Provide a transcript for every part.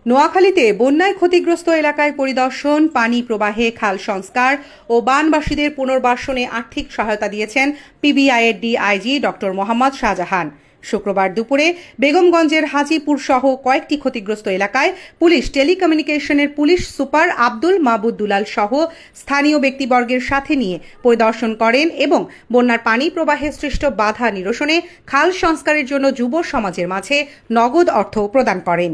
নোয়াখালীতে বন্যায় ক্ষতিগ্রস্ত এলাকায় পরিদর্শন, পানি প্রবাহে খাল সংস্কার ও বানবাসীদের পুনর্বাসনে আর্থিক সহায়তা দিয়েছেন পিবিআইয়ের ডিআইজি ডক্টর মোহাম্মদ শাহজাহান। শুক্রবার দুপুরে বেগমগঞ্জের হাজিপুর সহ কয়েকটি ক্ষতিগ্রস্ত এলাকায় পুলিশ টেলিকমিউনিকেশনের পুলিশ সুপার আব্দুল মাহবুব দুলাল সহ স্থানীয় ব্যক্তিবর্গের সাথে নিয়ে পরিদর্শন করেন এবং বন্যার পানি প্রবাহে সৃষ্ট বাধা নিরসনে খাল সংস্কারের জন্য যুব সমাজের মাঝে নগদ অর্থ প্রদান করেন।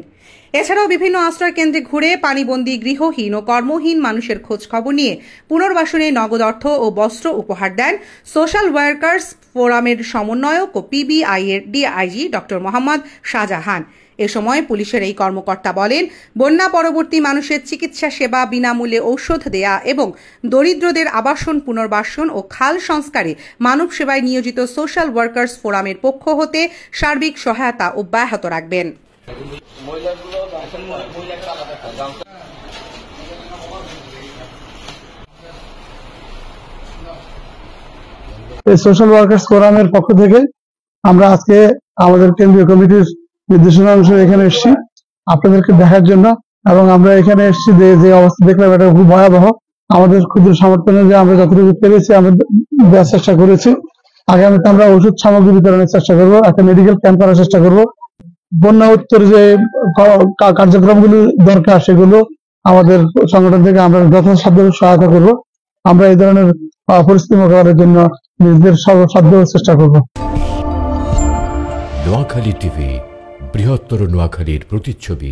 এছাড়াও বিভিন্ন আশ্রয় কেন্দ্রে ঘুরে পানিবন্দী, গৃহহীন ও কর্মহীন মানুষের খোঁজ খবর নিয়ে পুনর্বাসনে নগদ অর্থ ও বস্ত্র উপহার দেন সোশ্যাল ওয়ার্কার্স ফোরামের সমন্বয়ক ও পিবিআইয়ের ডিআইজি ডক্টর মোহাম্মদ শাহজাহান। এ সময় পুলিশের এই কর্মকর্তা বলেন, বন্যা পরবর্তী মানুষের চিকিৎসা সেবা, বিনামূল্যে ঔষধ দেয়া এবং দরিদ্রদের আবাসন পুনর্বাসন ও খাল সংস্কারে মানব সেবায় নিয়োজিত সোশ্যাল ওয়ার্কার্স ফোরামের পক্ষ হতে সার্বিক সহায়তা অব্যাহত রাখবেন। সোশ্যাল ওয়ার্কার্স ফোরামের পক্ষ থেকে আমরা আজকে আমাদের কেন্দ্রীয় কমিটির নির্দেশনা অনুসারে এখানে এসেছি আপনাদেরকে দেখার জন্য। এবং আমরা এখানে এসেছি যে অবস্থা দেখলাম এটা খুব ভয়াবহ। আমাদের ক্ষুদ্র সামর্থ্য যে আমরা যতটুকু পেরেছি আমরা দেওয়ার চেষ্টা করেছি। আগামীতে আমরা ওষুধ সামগ্রী বিতরণের চেষ্টা করবো, একটা মেডিকেল ক্যাম্প করার চেষ্টা করবো। বন্যা উত্তর যে কার্যক্রমগুলো দরকার সেগুলো আমাদের সংগঠন থেকে আমরা যথাসাধ্য সহায়তা করব। আমরা এই ধরনের পরিস্থিতি মোকাবেলার জন্য নিজেদের সর্বসাধ্য চেষ্টা করব। নোয়াখালী টিভি, বৃহত্তর নোয়াখালীর প্রতিচ্ছবি।